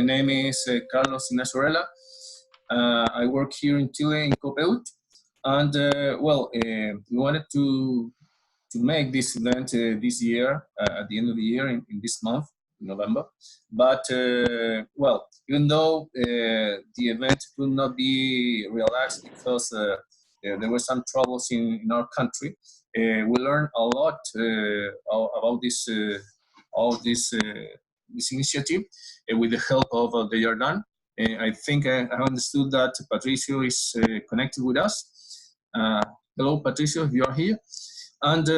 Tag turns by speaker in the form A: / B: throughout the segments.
A: my name is Carlos Orella. I work here in Chile in COOPEUCH, and we wanted to make this event this year at the end of the year in this month, in November. But even though the event could not be realized because there were some troubles in our country, we learned a lot about this initiative with the help of the Jordan. I think I have understood that Patricio is connected with us. Hello, Patricio, if you are here. And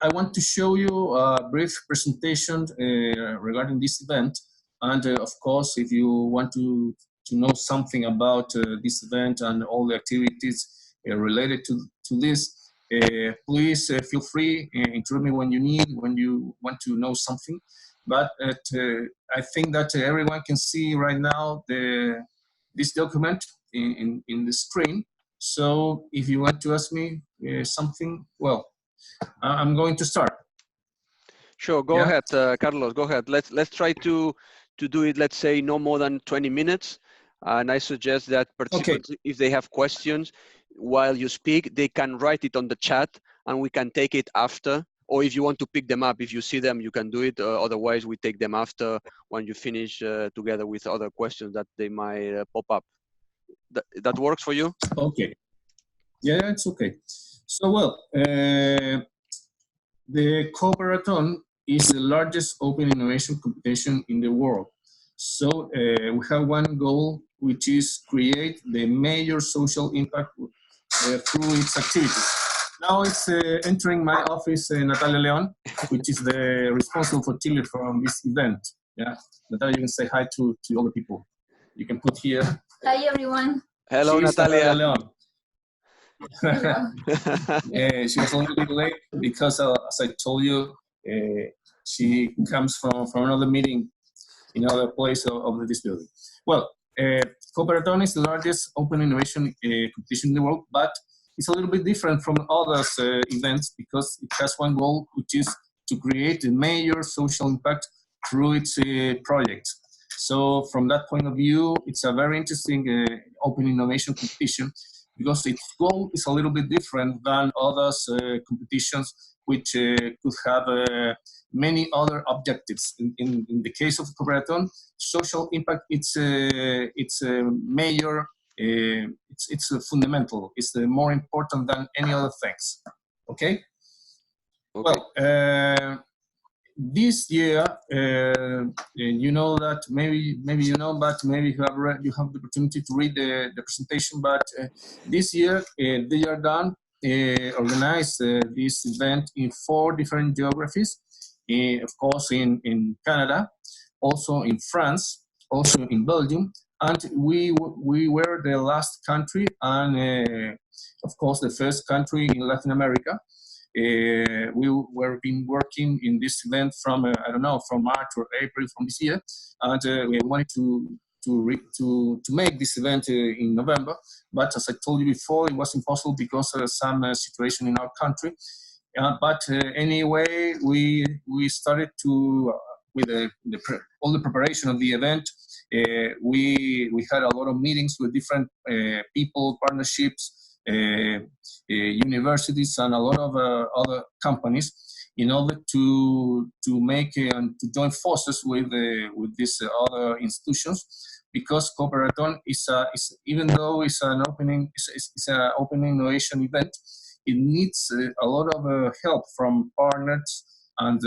A: I want to show you a brief presentation regarding this event. And of course, if you want to know something about this event and all the activities related to this, please feel free, interrupt me when you want to know something. But I think that everyone can see right now this document in the screen. So if you want to ask me something, well, I'm going to start.
B: Sure, go ahead, Carlos, go ahead. Let's try to do it, let's say, no more than 20 minutes. And I suggest that participants, if they have questions while you speak, they can write it on the chat and we can take it after. Or if you want to pick them up, if you see them, you can do it. Otherwise, we take them after when you finish together with other questions that they might pop up. That works for you?
A: Okay. Yeah, it's okay. So, well, the Cooperathon is the largest open innovation competition in the world. So we have one goal, which is create the major social impact through its activities. Now it's entering my office, Natalia Leon, which is the responsible for Chile from this event. Yeah, Natalia, you can say hi to all the people. You can put here.
C: Hi, everyone.
B: Hello,
A: She's
B: Natalia.
A: Leon. She was a little bit late because, as I told you, she comes from another meeting in another place of this building. Well, Cooperathon is the largest open innovation competition in the world, but it's a little bit different from other events because it has one goal, which is to create a major social impact through its projects. So from that point of view, it's a very interesting open innovation competition because its goal is a little bit different than other competitions which could have many other objectives. In the case of Cooperathon, social impact, it's a major, it's a fundamental, it's more important than any other things. Okay? Well, this year, you know that maybe you know, but maybe you have the opportunity to read the presentation. But this year, they are done organized this event in 4 different geographies. Of course, in Canada, also in France, also in Belgium, and we were the last country, and of course the first country in Latin America. We were been working in this event from I don't know, from March or April from this year, and we wanted to make this event in November, but as I told you before, it was impossible because of some situation in our country. But anyway, we started to with all the preparation of the event. We had a lot of meetings with different people, partnerships, universities, and a lot of other companies in order to make and to join forces with these other institutions, because Cooperathon is even though it's an open innovation event, it needs a lot of help from partners and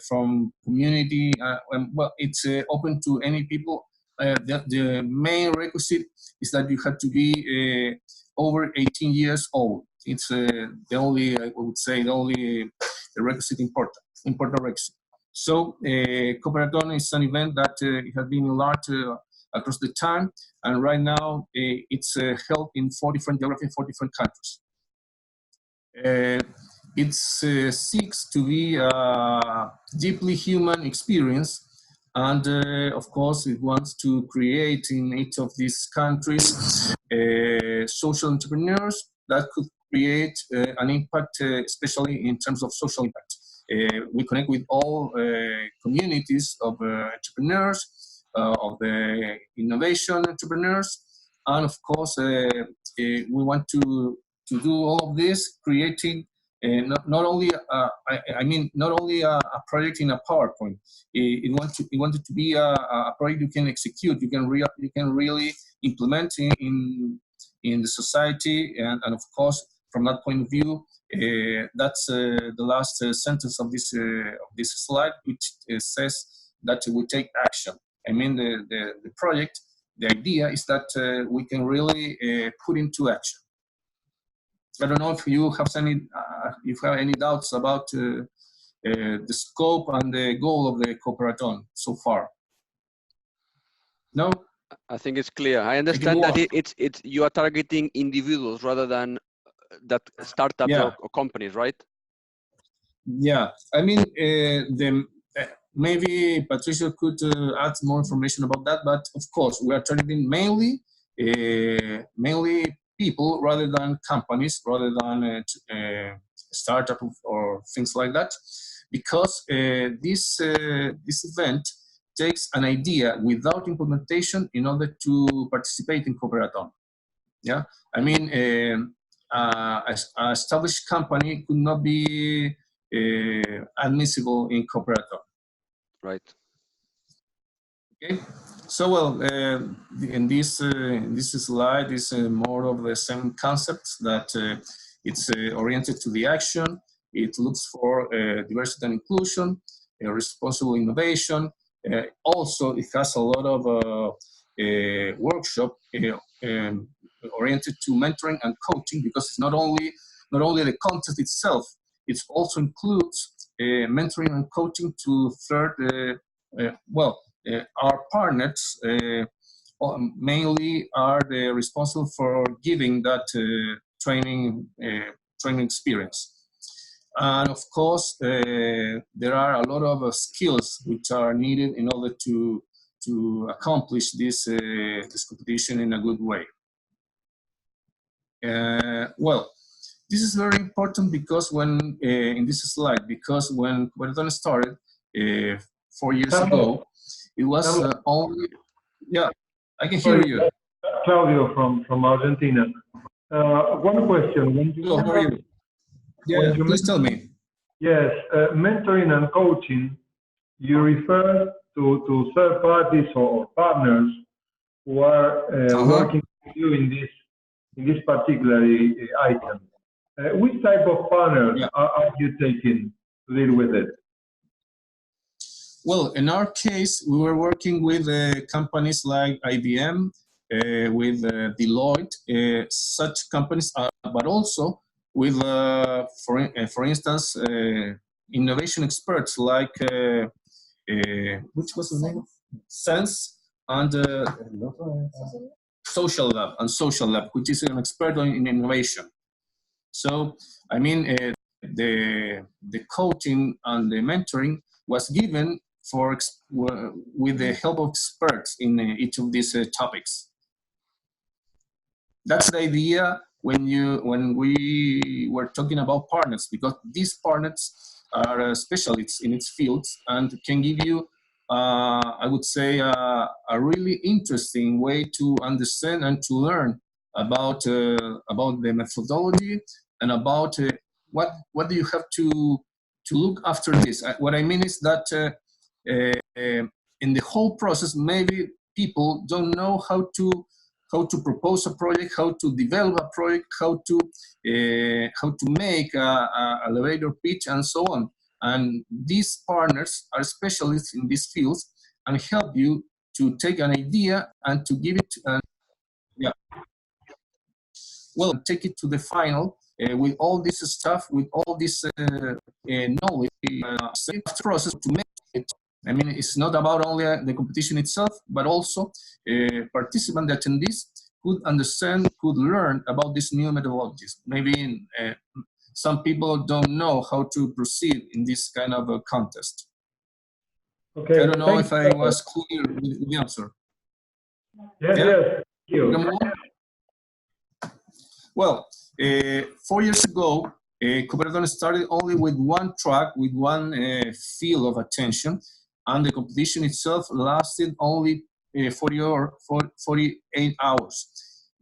A: from community. Well, it's open to any people. The main requisite is that you have to be over 18 years old. It's the only, I would say, the only requisite important requisite. So Cooperathon is an event that has been enlarged across the time, and right now it's held in 4 different geographies, 4 different countries. It seeks to be a deeply human experience, and of course it wants to create in each of these countries social entrepreneurs that could create an impact, especially in terms of social impact. We connect with all communities of entrepreneurs of the innovation entrepreneurs. And of course, we want to do all of this, creating not only not only a project in a PowerPoint. It wanted to be a project you can execute, you can really implement in the society, and of course, from that point of view, that's the last sentence of this slide, which says that we take action. I mean, the project, the idea is that we can really put into action. I don't know if you have any doubts about the scope and the goal of the Cooperathon so far. No?
B: I think it's clear. I understand that you are targeting individuals rather than that startups or companies, right?
A: Yeah, I mean, maybe Patricia could add more information about that, but of course, we are targeting mainly people rather than companies, rather than startup or things like that, because this event takes an idea without implementation in order to participate in Cooperathon. Yeah, I mean, an established company could not be admissible in Cooperathon.
B: Right.
A: Okay. So well, in this slide is more of the same concepts, that it's oriented to the action. It looks for diversity and inclusion, responsible innovation. Also, it has a lot of workshop oriented to mentoring and coaching, because it's not only the content itself, it also includes mentoring and coaching to third. Our partners mainly are responsible for giving that training experience. And of course, there are a lot of skills which are needed in order to accomplish this competition in a good way. Well, this is very important because when in this slide, because when Cooperathon started 4 years ago, it was only, yeah, I can hear you.
C: Claudio from Argentina. One question.
A: How are you? Yeah, please tell me.
C: Yes, mentoring and coaching, you refer to third parties or partners who are working with you in this particular item. Which type of partners are you taking to deal with it?
A: Well, in our case, we were working with companies like IBM, with Deloitte, such companies, but also with, for instance, innovation experts like, which was the name? Sense and Social Lab, which is an expert in innovation. So, I mean, the coaching and the mentoring was given with the help of experts in each of these topics. That's the idea when we were talking about partners, because these partners are specialists in its fields and can give you, I would say, a really interesting way to understand and to learn about the methodology and about what do you have to look after this. What I mean is that in the whole process, maybe people don't know how to propose a project, how to develop a project, how to make a elevator pitch, and so on. And these partners are specialists in these fields and help you to take an idea and to give it, take it to the final with all this stuff, with all this knowledge, process to make it. I mean, it's not about only the competition itself, but also participant attendees could understand, could learn about these new methodologies. Maybe some people don't know how to proceed in this kind of a contest. Okay, I don't know if I was clear with the answer.
C: Yes, yes. Thank you.
A: Well, 4 years ago, Cooperathon started only with one track, with one field of attention, and the competition itself lasted only 48 hours.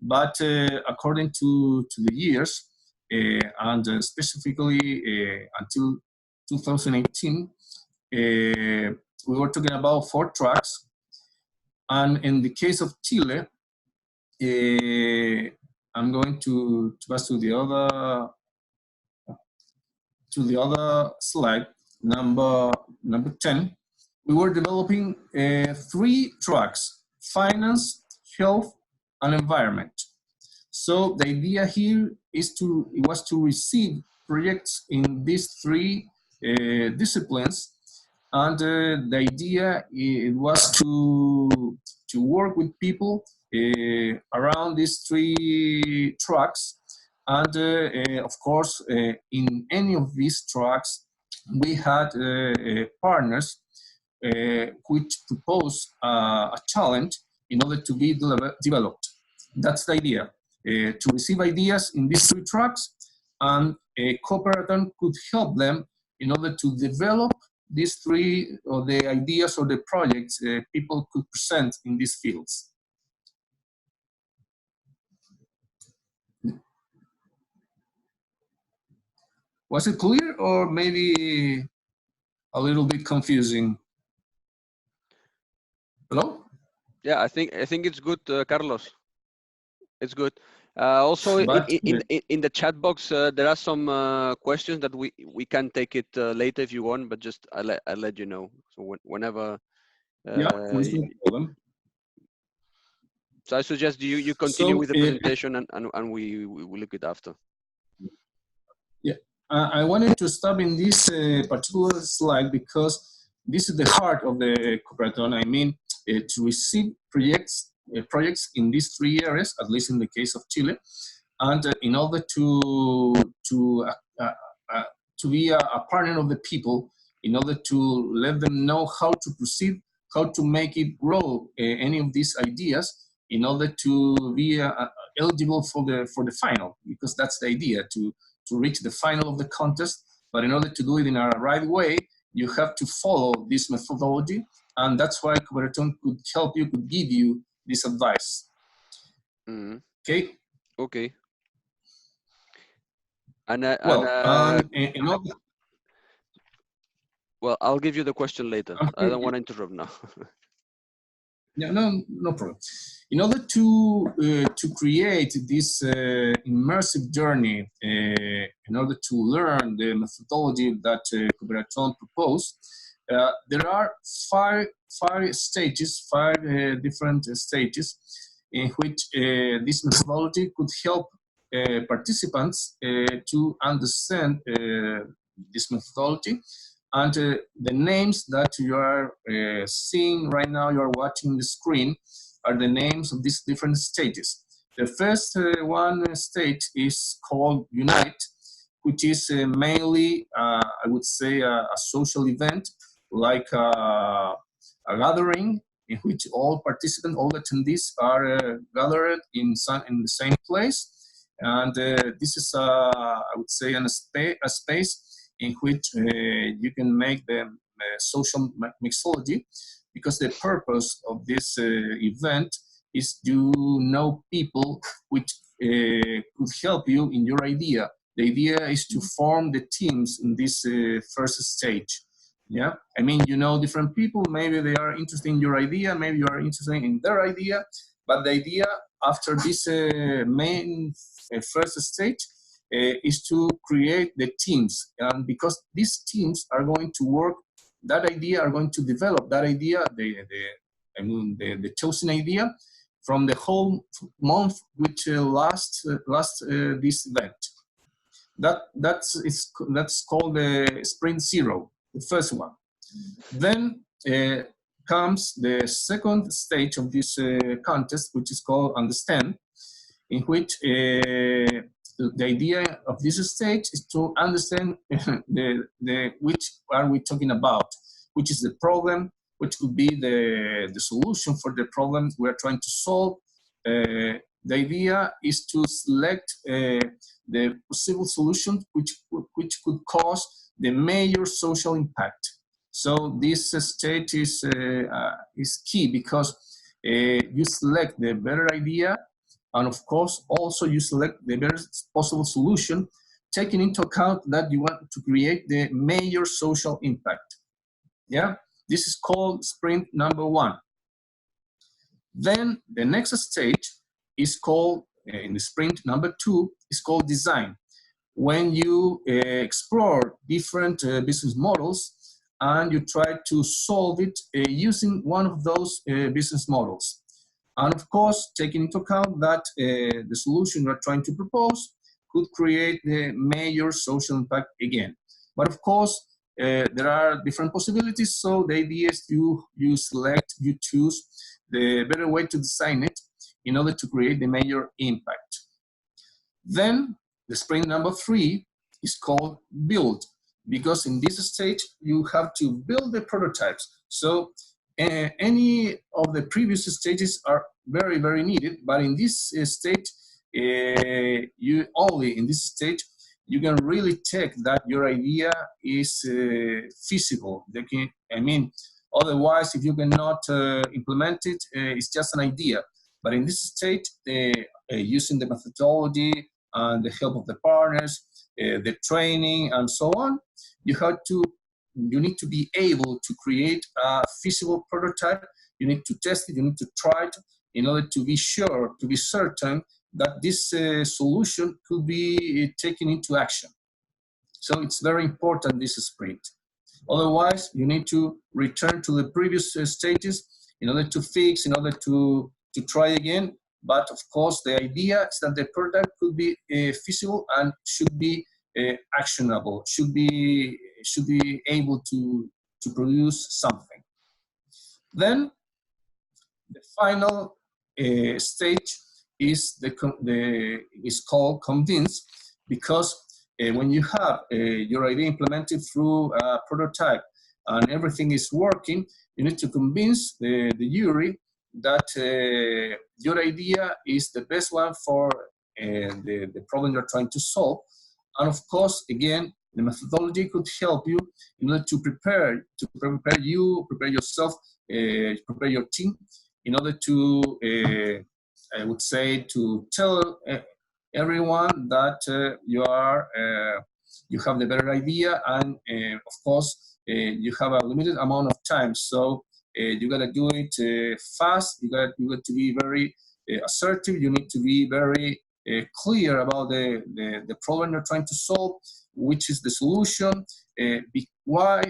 A: But according to the years, and specifically until 2018, we were talking about 4 tracks. And in the case of Chile, I'm going to pass to the other slide, number 10. We were developing 3 tracks: finance, health, and environment. So the idea here was to receive projects in these 3 disciplines, and the idea was to work with people around these 3 tracks, and of course in any of these tracks we had partners which propose a challenge in order to be developed. That's the idea, to receive ideas in these 3 tracks, and Cooperathon could help them in order to develop these 3, or the ideas or the projects people could present in these fields. Was it clear, or maybe a little bit confusing? Hello?
B: Yeah, I think it's good, Carlos. It's good. Also, in the chat box, there are some questions that we can take it later if you want, but just I'll let you know. So whenever.
A: Yeah, please no problem.
B: So I suggest you continue with the presentation, and we look it after.
A: Yeah, I wanted to stop in this particular slide because this is the heart of the Cooperathon. I mean, to receive projects in these 3 areas, at least in the case of Chile, and in order to be a partner of the people, in order to let them know how to proceed, how to make it grow, any of these ideas, in order to be eligible for the final, because that's the idea, to reach the final of the contest. But in order to do it in a right way, you have to follow this methodology, and that's why Cooperathon could help you, could give you this advice.
B: Mm-hmm.
A: Okay.
B: Okay. Well, I'll give you the question later. I don't want to interrupt now.
A: Yeah, no problem. In order to create this immersive journey, in order to learn the methodology that Cooperathon proposed, there are five stages, 5 different stages in which this methodology could help participants to understand this methodology. And the names that you are seeing right now, you are watching the screen, are the names of these different stages. The first one stage is called Unite, which is mainly, I would say, a social event, like a gathering in which all participants, all attendees are gathered in the same place. And this is, I would say, a space in which you can make the social mixology, because the purpose of this event is to know people which could help you in your idea. The idea is to form the teams in this first stage. Yeah, I mean, you know, different people, maybe they are interested in your idea, maybe you are interested in their idea, but the idea after this main first stage is to create the teams, and because these teams are going to work, that idea are going to develop that idea, the chosen idea, from the whole month which lasts this event. That's called the sprint 0, the first one. Then comes the second stage of this contest, which is called Understand, in which the idea of this stage is to understand which are we talking about, which is the problem, which could be the solution for the problem we are trying to solve. The idea is to select the possible solution which could cause the major social impact. So this stage is key because you select the better idea, and of course also you select the best possible solution, taking into account that you want to create the major social impact. Yeah, this is called sprint number 1. Then the next stage is called, in the sprint number 2, is called design. When you explore different business models and you try to solve it using one of those business models. And of course, taking into account that the solution you're trying to propose could create the major social impact again. But of course, there are different possibilities, so the idea is you select, you choose the better way to design it in order to create the major impact. Then the sprint number 3 is called build, because in this stage you have to build the prototypes. So any of the previous stages are very, very needed, but in this stage, you can really check that your idea is feasible. I mean, otherwise, if you cannot implement it, it's just an idea. But in this stage, using the methodology and the help of the partners, the training, and so on, you need to be able to create a feasible prototype. You need to test it, you need to try it in order to be sure, to be certain that this solution could be taken into action. So it's very important, this sprint. Otherwise, you need to return to the previous stages in order to fix, in order to try again. But of course, the idea is that the product could be feasible and should be actionable, should be able to produce something. Then the final stage is is called convince, because when you have your idea implemented through a prototype and everything is working, you need to convince the jury that your idea is the best one for the problem you're trying to solve. And of course, again, the methodology could help you in order to prepare yourself, prepare your team, in order to, I would say, to tell everyone that you have the better idea, and of course, you have a limited amount of time. So you gotta do it fast. You got to be very assertive. You need to be very clear about the problem you're trying to solve, which is the solution, why,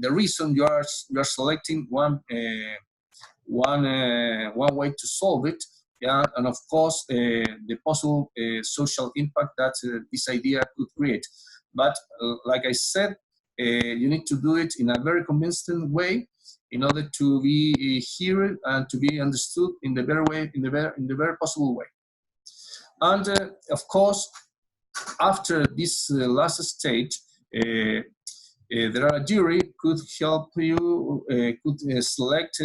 A: the reason you are selecting one way to solve it, yeah, and of course the possible social impact that this idea could create. But like I said, you need to do it in a very convincing way in order to be heard and to be understood in the better way, in the very possible way. And of course, after this last stage, there are a jury could help you, could select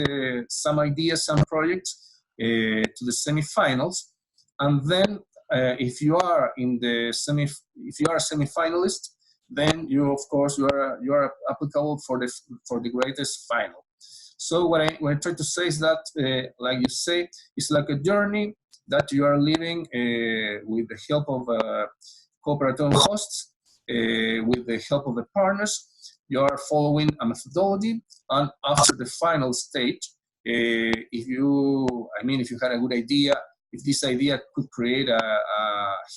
A: some ideas, some projects to the semifinals, and then if you are in the if you are a semifinalist, then you, of course, you are applicable for the greatest final. So what I try to say is that, like you say, it's like a journey that you are living with the help of Cooperathon hosts, with the help of the partners. You are following a methodology, and after the final stage, if you had a good idea, if this idea could create a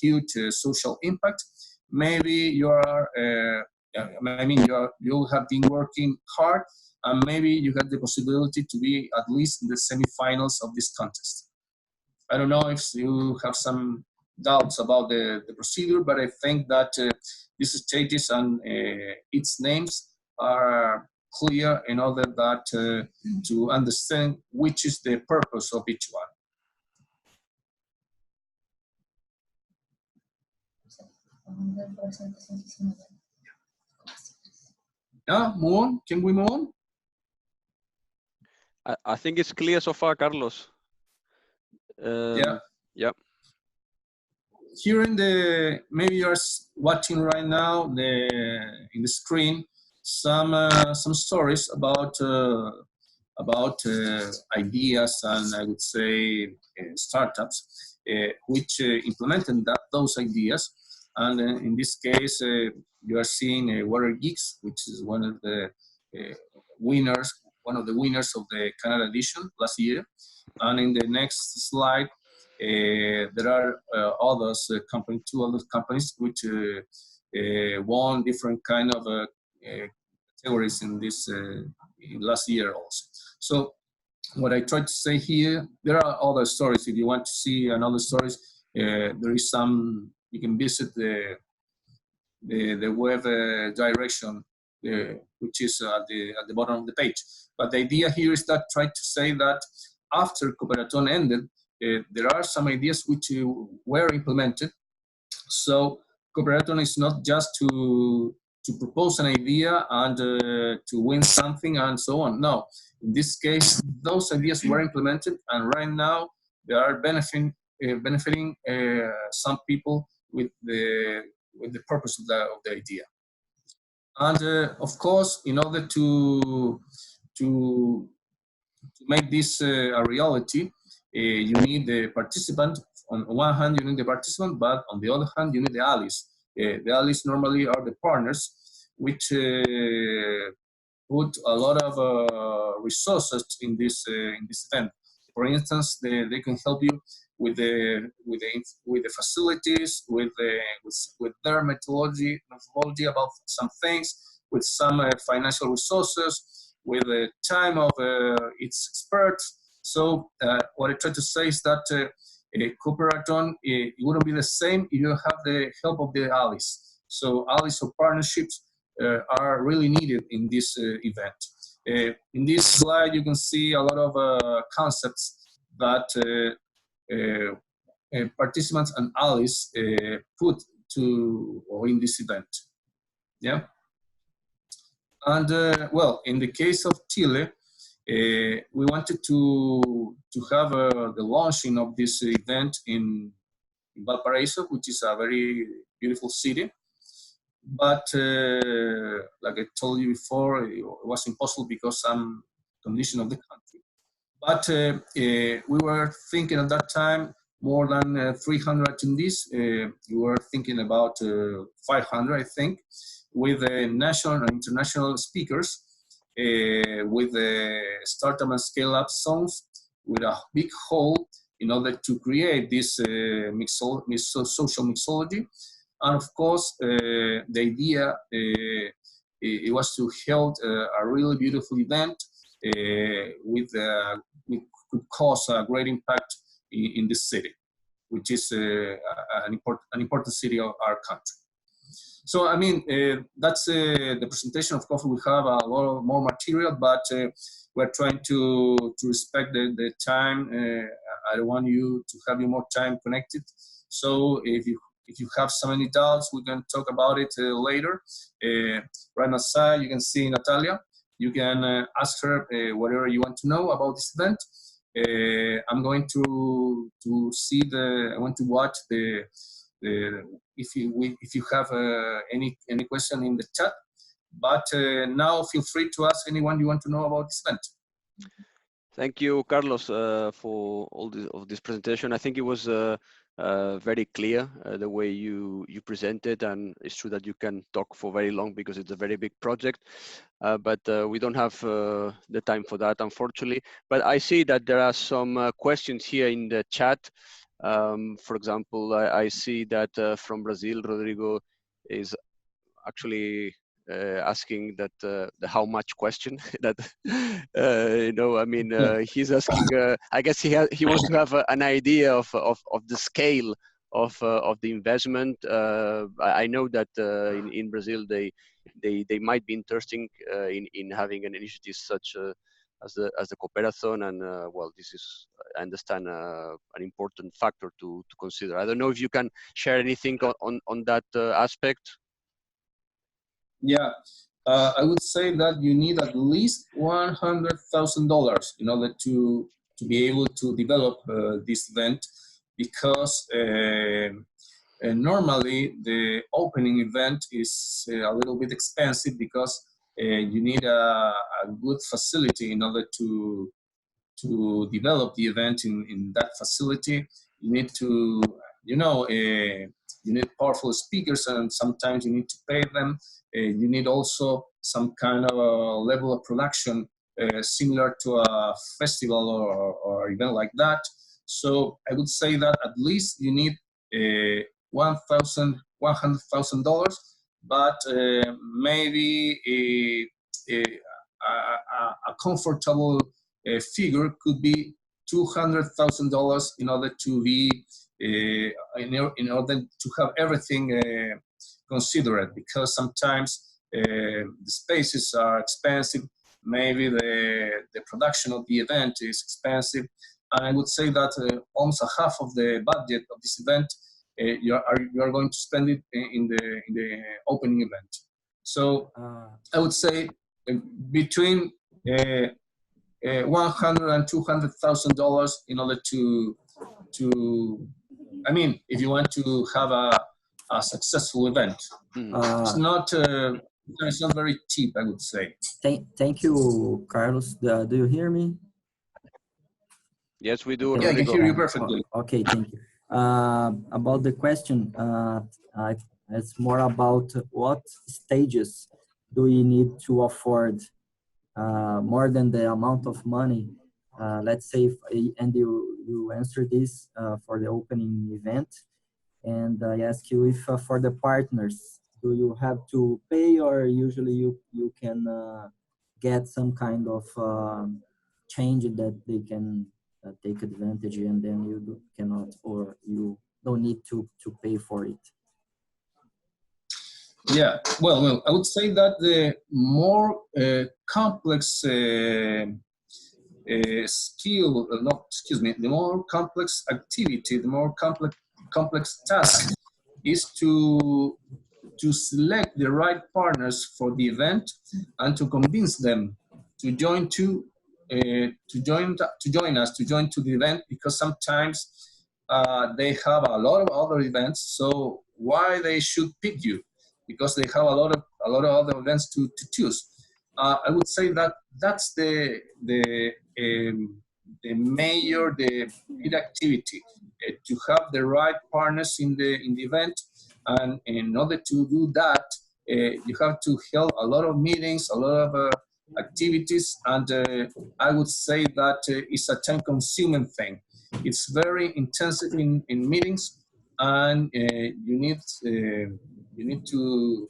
A: huge social impact, maybe you have been working hard, and maybe you had the possibility to be at least in the semifinals of this contest. I don't know if you have some doubts about the procedure, but I think that these stages and its names are clear in order that to understand which is the purpose of each one. Yeah, move on. Can we move on?
B: I think it's clear so far, Carlos.
A: Yeah.
B: Yep.
A: Here maybe you're watching right now in the screen, some stories about ideas and I would say startups which implemented those ideas. And in this case, you are seeing Water Geeks, which is one of the winners of the Canada edition last year. And in the next slide, there are others two other companies which won different kind of categories in this in last year also. So what I try to say here, there are other stories. If you want to see another stories, there is some. You can visit the web direction, which is at the bottom of the page. But the idea here is that try to say that after Cooperathon ended, there are some ideas which were implemented. So Cooperathon is not just to propose an idea and to win something and so on. No, in this case, those ideas were implemented, and right now they are benefiting some people with the purpose of the idea. And of course, in order to make this a reality, you need the participant. On one hand, you need the participant, but on the other hand, you need the allies. The allies normally are the partners, which put a lot of resources in this event. For instance, they can help you with the facilities, with their methodology about some things, with some financial resources, with the time of its experts. So what I try to say is that Cooperathon, it wouldn't be the same if you have the help of the allies. So allies or partnerships are really needed in this event. In this slide, you can see a lot of concepts that participants and allies put in this event. Yeah. And well, in the case of Chile, we wanted to have the launching of this event in Valparaiso, which is a very beautiful city. But like I told you before, it was impossible because some condition of the country. But we were thinking at that time more than 300 attendees. We were thinking about 500, I think, with national and international speakers, with startup and scale-up zones, with a big hall in order to create this social mixology. And of course, the idea it was to hold a really beautiful event with could cause a great impact in this city, which is an important city of our country. So I mean, that's the presentation. Of course, we have a lot more material, but we're trying to respect the time. I don't want you to have you more time connected. So if you have so many doubts, we can talk about it later. Right outside, you can see Natalia. You can ask her whatever you want to know about this event. I'm going to see I want to watch if you have any question in the chat. But now feel free to ask anyone you want to know about this event.
B: Thank you, Carlos, for all this presentation. I think it was very clear the way you presented, and it's true that you can talk for very long because it's a very big project, but we don't have the time for that, unfortunately. But I see that there are some questions here in the chat. For example, I see that from Brazil, Rodrigo is actually asking that the how much question that I mean he's asking I guess he wants to have an idea of the scale of the investment. I know that in Brazil they might be interested in having an initiative such as the Cooperathon, and well, this is, I understand, an important factor to consider. I don't know if you can share anything on that aspect.
A: Yeah, I would say that you need at least $100,000 in order to be able to develop this event, because normally the opening event is a little bit expensive because you need a good facility in order to develop the event in that facility. You need to, you need powerful speakers, and sometimes you need to pay them. You need also some kind of a level of production similar to a festival or event like that. So I would say that at least you need $100,000, but maybe a comfortable figure could be $200,000 in order to be in order to have everything considered, because sometimes the spaces are expensive, maybe the production of the event is expensive, and I would say that almost a half of the budget of this event you are going to spend it in the opening event. So I would say between $100,000 and $200,000 in order to I mean, if you want to have a successful event. It's not very cheap, I would say.
D: Thank you, Carlos. Do you hear me?
B: Yes, we do.
A: Yeah, I can hear you perfectly.
D: Okay, thank you. About the question, it's more about what stages do we need to afford more than the amount of money. Let's say, and you answer this for the opening event, and I ask you if for the partners, do you have to pay, or usually you can get some kind of change that they can take advantage, and then you cannot, or you don't need to pay for it?
A: Yeah, well, I would say that the more complex skill, no, excuse me, the more complex activity, the more complex task is to select the right partners for the event and to convince them to join to join us to the event, because sometimes they have a lot of other events. So why they should pick you? Because they have a lot of other events to choose. I would say that that's the major big activity, to have the right partners in the event, and in order to do that, you have to hold a lot of meetings, a lot of activities, and I would say that it's a time-consuming thing. It's very intensive in meetings, and you need to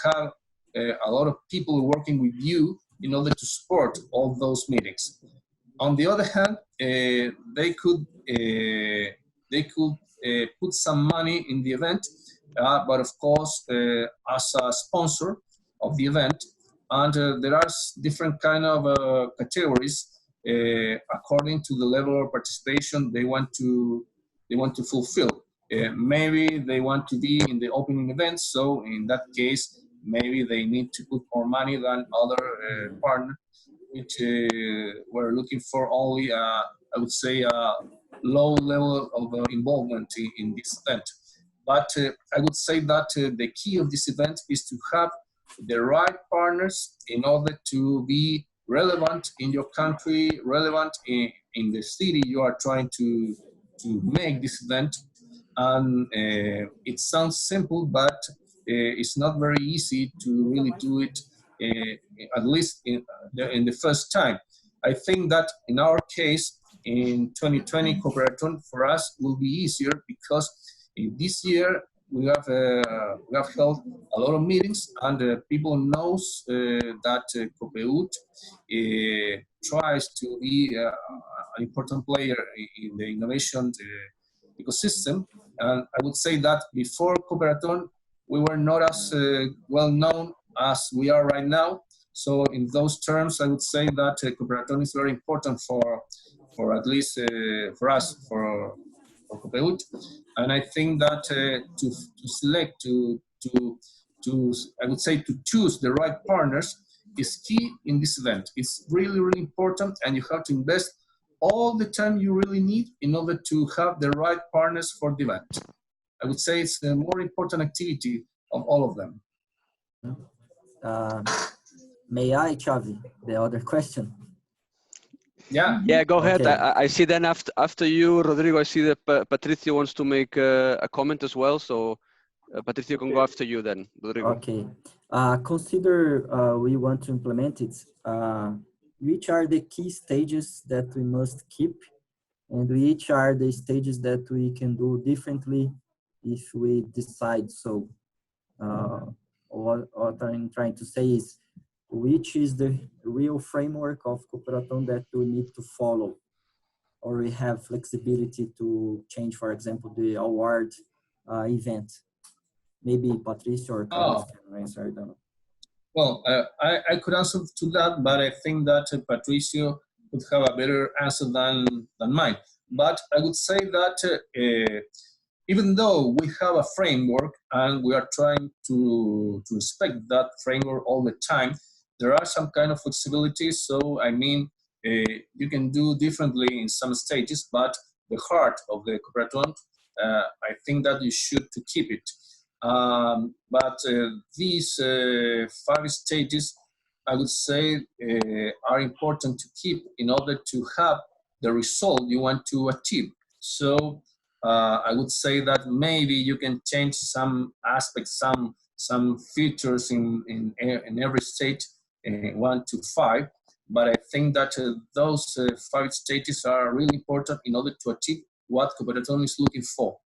A: have a lot of people working with you in order to support all those meetings. On the other hand, they could put some money in the event, but of course, as a sponsor of the event, and there are different kind of categories according to the level of participation they want to fulfill. Maybe they want to be in the opening event, so in that case, maybe they need to put more money than other partners, which were looking for only, I would say, a low level of involvement in this event. But I would say that the key of this event is to have the right partners in order to be relevant in your country, relevant in the city you are trying to make this event. And it sounds simple, but it's not very easy to really do it, at least in the first time. I think that in our case, in 2020, Cooperathon for us will be easier, because this year we have held a lot of meetings, and people knows that COOPEUCH tries to be an important player in the innovation ecosystem. And I would say that before Cooperathon, we were not as well known as we are right now. So in those terms, I would say that Cooperathon is very important for at least for us, for COOPEUCH. And I think that to select, I would say to choose the right partners is key in this event. It's really, really important, and you have to invest all the time you really need in order to have the right partners for the event. I would say it's the more important activity of all of them.
D: May I, Xavi, the other question?
B: Yeah, go ahead.
D: Okay.
B: I see then after you, Rodrigo, I see that Patricio wants to make a comment as well. So Patricio can go after you then, Rodrigo.
D: Okay. Consider we want to implement it. Which are the key stages that we must keep, and which are the stages that we can do differently if we decide so? What I'm trying to say is, which is the real framework of Cooperathon that we need to follow, or we have flexibility to change, for example, the award event? Maybe Patricio or Carlos can answer, I don't know.
A: Well, I could answer to that, but I think that Patricio would have a better answer than mine. But I would say that even though we have a framework and we are trying to respect that framework all the time, there are some kind of flexibility. So, I mean, you can do differently in some stages, but the heart of the Cooperathon, I think that you should to keep it. But these 5 stages, I would say, are important to keep in order to have the result you want to achieve. So I would say that maybe you can change some aspects, some features in every stage, 1 to 5. But I think that those 5 stages are really important in order to achieve what Cooperathon is looking for.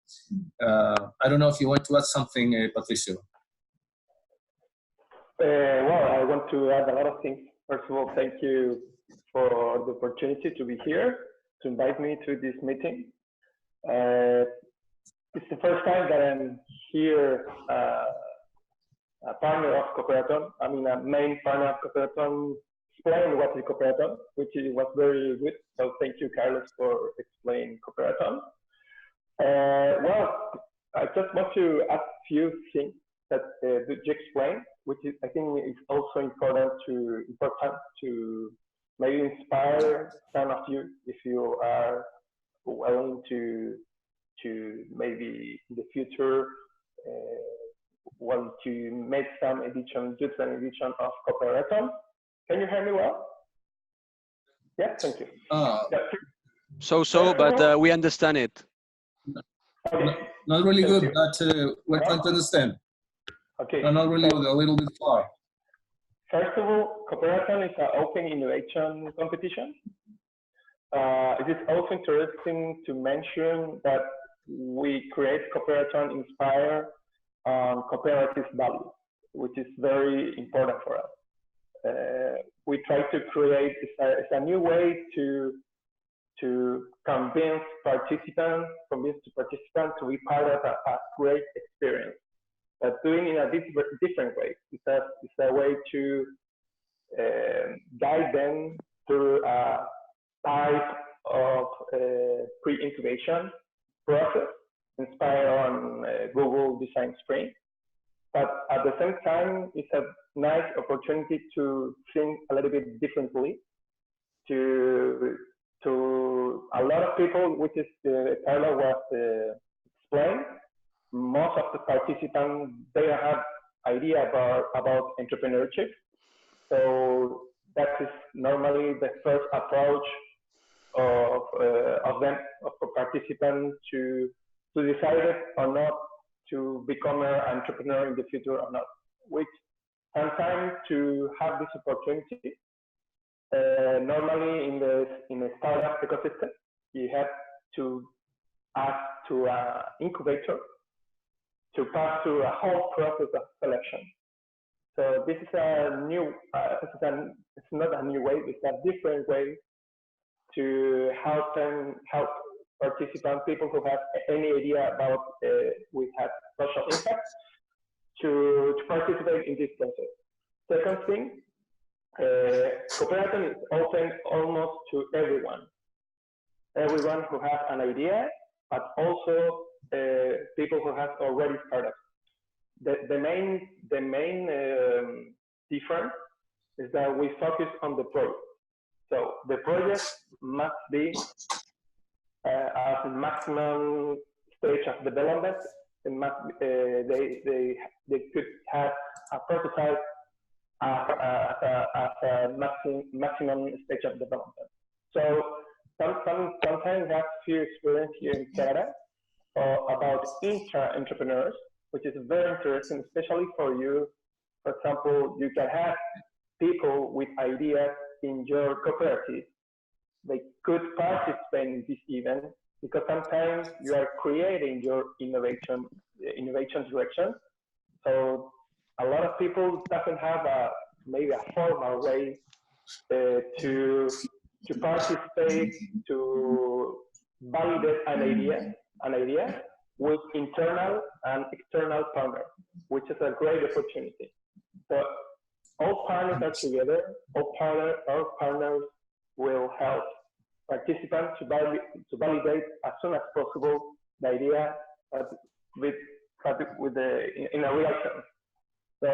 A: I don't know if you want to add something, Patricio.
E: Well, I want to add a lot of things. First of all, thank you for the opportunity to be here, to invite me to this meeting. It's the first time that I'm here, a partner of Cooperathon. I mean, a main partner of Cooperathon, explain what is Cooperathon, which was very good. So thank you, Carlos, for explaining Cooperathon. Well, I just want to add a few things that you explained, which is, I think, is also important to maybe inspire some of you if you are willing to maybe in the future want to make some edition, just an edition of Cooperathon. Can you hear me well? Yeah, thank you.
B: But we understand it.
A: Okay. Not really good, but we're trying to understand.
E: Okay.
A: Not really good, a little bit far.
E: First of all, Cooperathon is an open innovation competition. It is also interesting to mention that we create Cooperathon inspired on cooperative values, which is very important for us. We try to create a new way to convince participants to be part of a great experience, but doing it in a different way. It's a way to guide them through a type of pre-incubation process inspired on Google Design Spring. But at the same time, it's a nice opportunity to think a little bit differently to a lot of people, which is Carla was explained. Most of the participants, they have idea about entrepreneurship. So that is normally the first approach of participants to decide or not to become an entrepreneur in the future or not. Which sometimes to have this opportunity, normally in the startup ecosystem, you have to ask to an incubator to pass through a whole process of selection. So this is a new, it's not a new way, it's a different way to help participants, people who have any idea about we have social impact, to participate in this process. Second thing, Cooperathon is open almost to everyone who has an idea, but also people who have already started. The main difference is that we focus on the project. So the project must be at the maximum stage of development. It must, they could have a prototype as a maximum stage of development. So sometimes I have few experience here in Canada about intra-entrepreneurs, which is very interesting, especially for you. For example, you can have people with ideas in your cooperative. They could participate in this event because sometimes you are creating your innovation direction. So a lot of people doesn't have maybe a formal way to participate, to validate an idea with internal and external partners, which is a great opportunity. So all partners are together. All partners will help participants to validate as soon as possible the idea in a real sense. So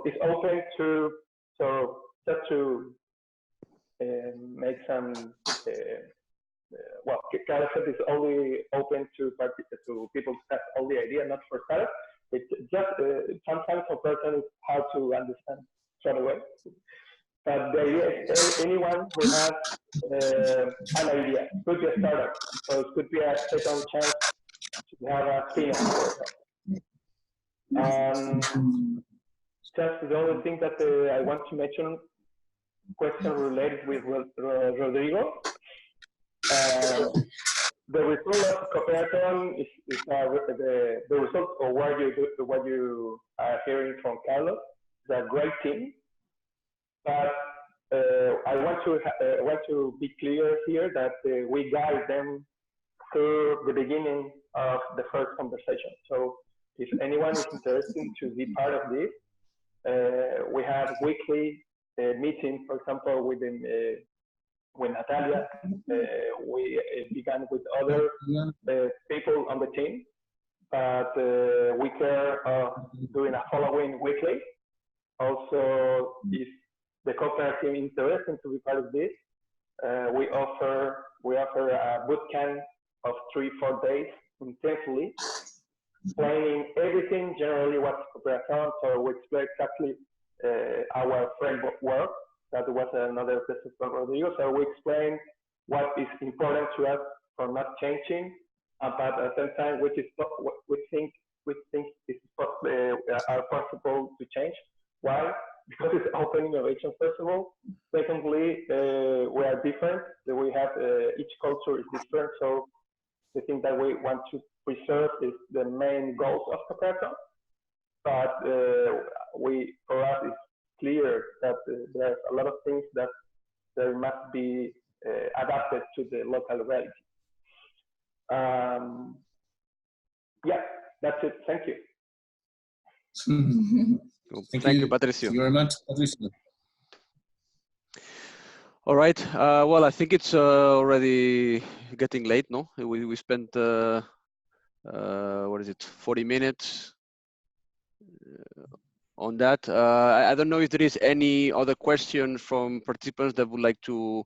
E: it's open to, so just to make some, well, Cooperathon is only open to people to have all the idea, not for startups. It's just sometimes a person is hard to understand straight away. But the idea is anyone who has an idea, could be a startup, so it could be a second chance to have a spin-off. Just the only thing that I want to mention, question related with Rodrigo. The result of Cooperathon is the result of what you are hearing from Carlos. It's a great team, but I want to be clear here that we guide them through the beginning of the first conversation. So if anyone is interested to be part of this, we have weekly meetings, for example, with Natalia. We began with other people on the team, but we care of doing a following weekly. Also, if the cooperative team is interested to be part of this, we offer a boot camp of 3-4 days intensely, explaining everything generally what's Cooperathon. So we explain exactly our framework work. That was another question from Rodrigo. So we explain what is important to us for not changing, but at the same time, which we think is are possible to change. Why? Because it's open innovation, first of all. Secondly, we are different. We have each culture is different. So the thing that we want to preserve is the main goals of Cooperathon. But for us, it's clear that there's a lot of things that there must be adapted to the local reality. Yeah, that's it. Thank you.
B: Thank you, Patricio.
A: Thank you very much, Patricio.
B: All right. Well, I think it's already getting late, no? We spent, what is it, 40 minutes on that. I don't know if there is any other question from participants that would like to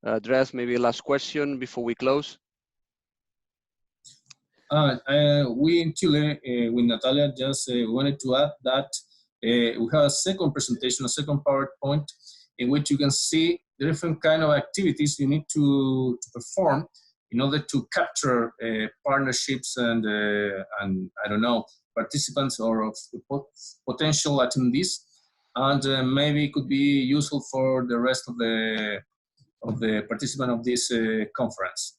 B: address, maybe a last question before we close.
A: We in Chile, with Natalia, just wanted to add that we have a second presentation, a second PowerPoint, in which you can see the different kind of activities you need to perform in order to capture partnerships and I don't know, participants or potential attendees, and maybe it could be useful for the rest of the participant of this conference.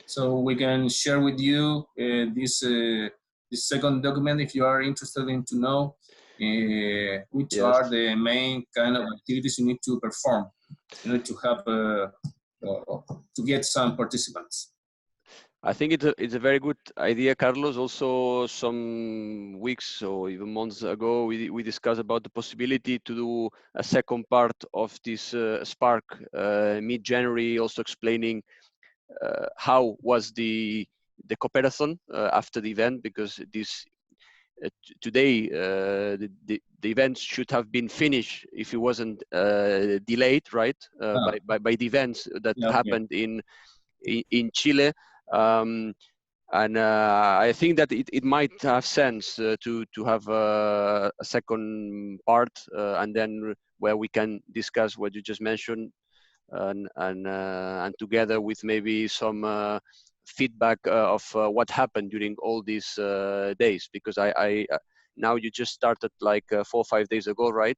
A: So we can share with you this second document if you are interested in to know which are the main kind of activities you need to perform in order to have to get some participants.
B: I think it's a very good idea, Carlos. Also, some weeks or even months ago, we discussed about the possibility to do a second part of this Spark mid-January, also explaining how was the Cooperathon after the event, because this today the event should have been finished if it wasn't delayed, right? By the events that happened in Chile. And I think that it might have sense to have a second part, and then where we can discuss what you just mentioned, and together with maybe some feedback of what happened during all these days, because I now you just started like 4 or 5 days ago, right?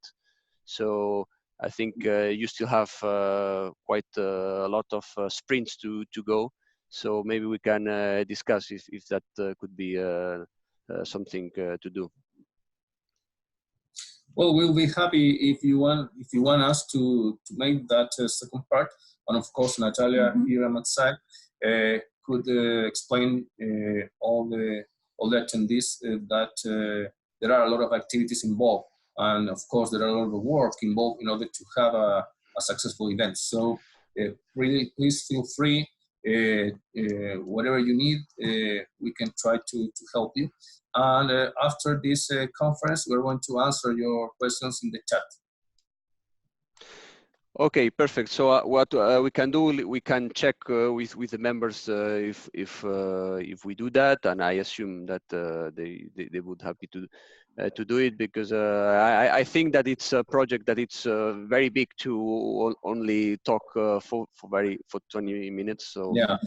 B: So I think you still have quite a lot of sprints to go. So maybe we can discuss if that could be something to do.
A: Well, we'll be happy if you want us to make that second part. And of course, Natalia here on my side could explain all the attendees that there are a lot of activities involved, and of course there are a lot of work involved in order to have a successful event. So really, please feel free. Whatever you need, we can try to help you. And after this conference, we're going to answer your questions in the chat.
B: Okay, perfect. So what we can do, we can check with the members if we do that, and I assume that they would happy to do it, because I think that it's a project that it's very big to only talk for 20 minutes. So
A: yeah.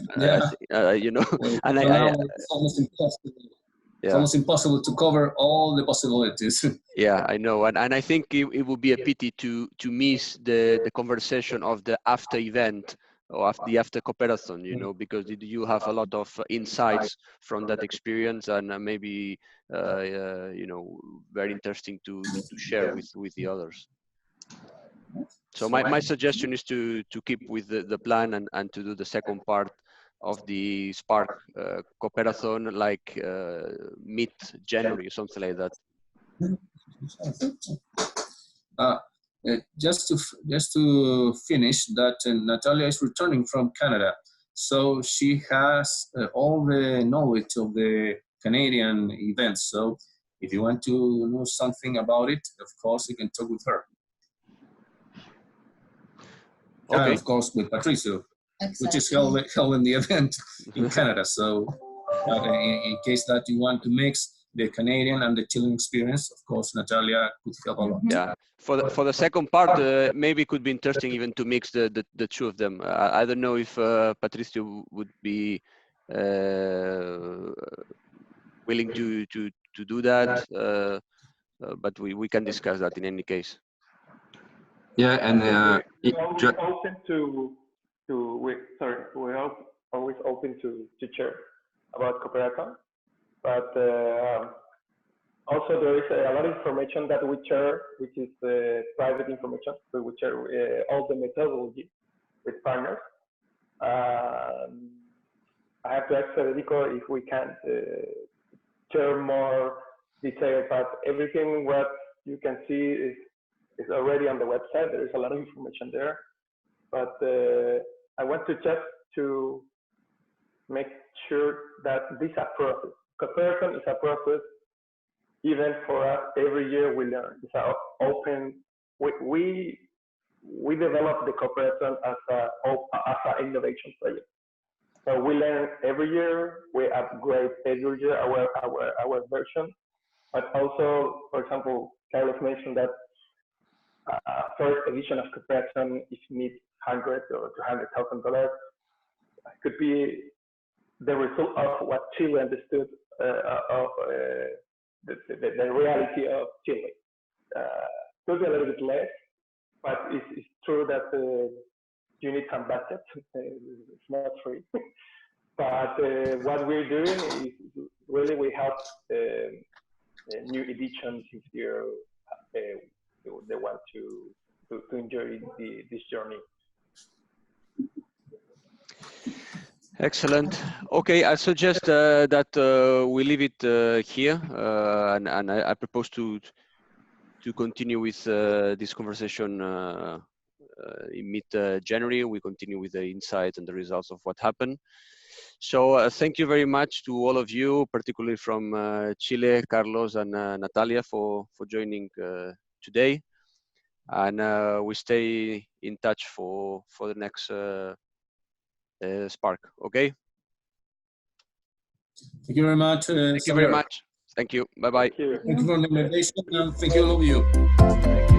B: You know,
A: Well,
B: and
A: so now it's almost impossible. It's almost impossible to cover all the possibilities.
B: Yeah, I know, and I think it would be a pity to miss the conversation of the after event or the after Cooperathon, you know, because you have a lot of insights from that experience, and maybe you know, very interesting to share with the others. So my suggestion is to keep with the plan and to do the second part of the Spark Cooperathon like mid-January or something like that.
A: Just to finish that, Natalia is returning from Canada, so she has all the knowledge of the Canadian events. So if you want to know something about it, of course you can talk with her.
B: Okay.
A: And of course with Patricio, which is held in the event in Canada. So in case that you want to mix the Canadian and the Chilean experience, of course Natalia could help a lot.
B: Yeah, for the second part, maybe it could be interesting even to mix the two of them. I don't know if Patricio would be willing to do that, but we can discuss that in any case.
E: Yeah, and we're always open we're always open to share about Cooperathon, but also there is a lot of information that we share, which is private information. So we share all the methodology with partners. I have to ask Federico if we can share more details, but everything what you can see is already on the website. There is a lot of information there, but I want to just to make sure that this is a process. Cooperathon is a process. Even for us, every year we learn. It's an open. We develop the Cooperathon as an innovation project. So we learn every year. We upgrade every year our version. But also, for example, Carlos mentioned that first edition of Cooperathon, if you need $100,000 or $200,000, could be the result of what Chile understood of the reality of Chile. Could be a little bit less, but it's true that you need some budget. It's not free. But what we're doing is really we help new editions if they want to enjoy this journey.
B: Excellent. Okay, I suggest that we leave it here, and I propose to continue with this conversation in mid-January. We continue with the insights and the results of what happened. So thank you very much to all of you, particularly from Chile, Carlos and Natalia for joining today. And we stay in touch for the next Spark, okay?
A: Thank you very much.
B: Thank you very much. Thank you. Bye-bye.
E: Thank you.
A: Thank you for the invitation and thank you all of you.
E: Thank you.